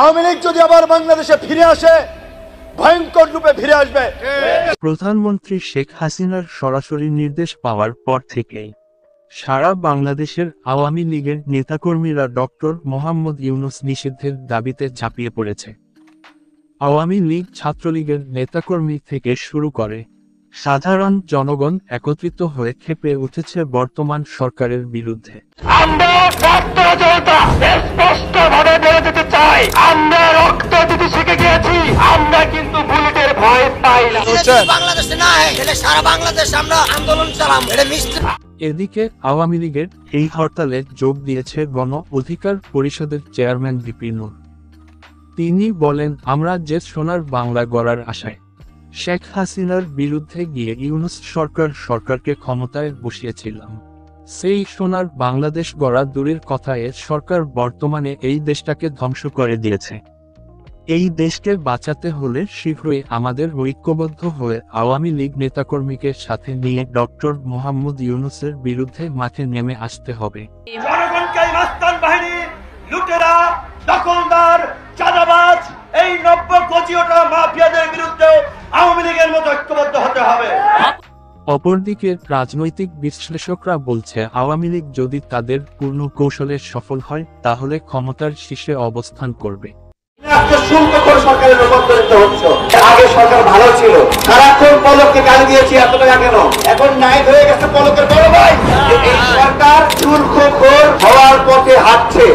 আওয়ামী লীগ যদি আবার বাংলাদেশে ফিরে আসে, ভয়ঙ্কর রূপে ফিরে আসবে। প্রধানমন্ত্রী শেখ হাসিনার সরাসরি নির্দেশ পাওয়ার পর থেকেই সারা বাংলাদেশের আওয়ামী লীগের নেতাকর্মীরা ডক্টর মোহাম্মদ ইউনূস নিষিদ্ধের দাবিতে ঝাঁপিয়ে পড়েছে। আওয়ামী লীগ ছাত্রলীগের নেতাকর্মী থেকে শুরু করে সাধারণ জনগণ একত্রিত হয়ে ক্ষেপে উঠেছে বর্তমান সরকারের বিরুদ্ধে। আমরা ছাত্র জনতা স্পষ্টভাবে বলে দিতে চাই, আমরা রক্ত দিতে শিখে গিয়েছি, আমরা কিন্তু বুলেটের ভয় পাই না। বাংলাদেশে না হয় সারা বাংলাদেশ আমরা আন্দোলন চালাম, এটা মিষ্টি। এদিকে আওয়ামী লীগের এই হরতালে যোগ দিয়েছে গণ অধিকার পরিষদের চেয়ারম্যান ভিপি নূর। তিনি বলেন, আমরা যে সোনার বাংলা গড়ার আশায় শেখ হাসিনার বিরুদ্ধে গিয়ে ইউনূস সরকারকে ক্ষমতায় বসিয়েছিলাম, সেই সোনার বাংলাদেশ গড়া দূরের কথায় সরকার বর্তমানে এই দেশটাকে ধ্বংস করে দিয়েছে। এই দেশকে বাঁচাতে হলে শীঘ্রই আমাদের ঐক্যবদ্ধ হয়ে আওয়ামী লীগ নেতাকর্মীকে সাথে নিয়ে ডক্টর মোহাম্মদ ইউনূসের বিরুদ্ধে মাঠে নেমে আসতে হবে। জনগণকে মাস্তান বাহিনী, লুটেরা, দখলদার, চাঁদাবাজ, এই নব্য কচিওটা মাফিয়াদের বিরুদ্ধে আওয়ামী লীগের মতো ঐক্যবদ্ধ হতে হবে। অপরদিকে রাজনৈতিক বিশ্লেষকরা বলছে, আওয়ামী লীগ যদি তাদের পূর্ণ কৌশলে সফল হয় তাহলে ক্ষমতার শীর্ষে অবস্থান করবে। সরকারের রূপান্তরিত হচ্ছে। আগে সরকার ভালো ছিল, সারাক্ষণ পলককে গালি দিয়েছি, এত টাকা কেন? এখন নাইট হয়ে গেছে পলকের বড় ভাই। এই সরকার চুরখোর হওয়ার পথে হাঁটছে।